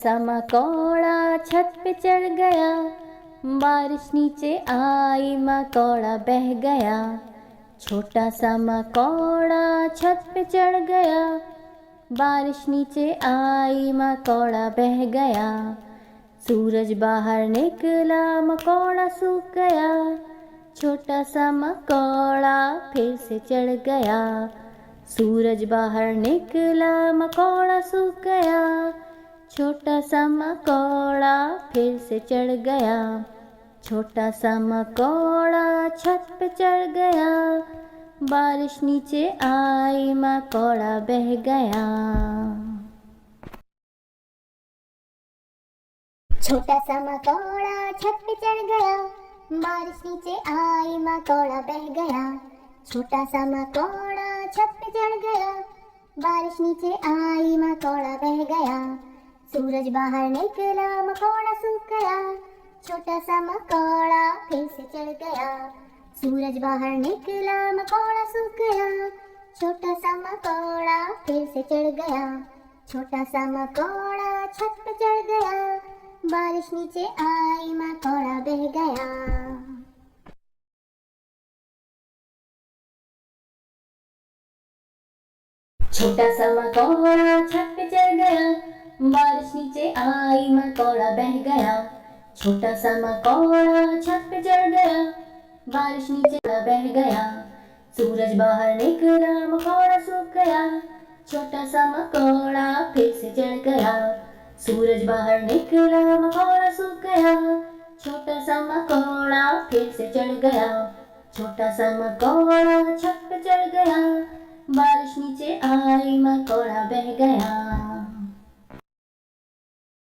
सा मकोड़ा छत पे चढ़ गया, बारिश नीचे आई मकोड़ा बह गया। छोटा सा मकोड़ा छत पे चढ़ गया, बारिश नीचे आई मकोड़ा बह गया। सूरज बाहर निकला मकोड़ा सूख गया, छोटा सा मकोड़ा फिर से चढ़ गया। सूरज बाहर निकला मकोड़ा सूख गया, छोटा सा मकोड़ा फिर से चढ़ गया। छोटा सा मकोड़ा छत पे चढ़ गया, बारिश नीचे आई मकोड़ा बह गया। छोटा सा मकोड़ा छत पे चढ़ गया, बारिश नीचे आई मकोड़ा बह गया। छोटा सा मकोड़ा छत पे चढ़ गया, बारिश नीचे आई मकोड़ा बह गया। सूरज बाहर निकला मकोड़ा सूख गया, छोटा सा मकोड़ा फिर से चढ़ गया। सूरज बाहर निकला मकोड़ा सूख गया, छोटा सा मकोड़ा फिर से चढ़ गया। छोटा सा मकोड़ा छत पे चढ़ गया, बारिश नीचे आई मकोड़ा बह गया। छोटा सा मकोड़ा छत पे चढ़ गया, बारिश नीचे आई मकोड़ा बह गया। छोटा सा मकोड़ा छत पे चढ़ गया, बारिश नीचे बह गया। सूरज बाहर निकला मकोड़ा सूख गया, छोटा सा मकोड़ा फिर से चढ़ गया। सूरज बाहर निकला मकोड़ा सूख गया, छोटा सा मकोड़ा फिर से चढ़ गया। छोटा सा मकोड़ा छत पे चढ़ गया, बारिश नीचे आई मकोड़ा बह गया।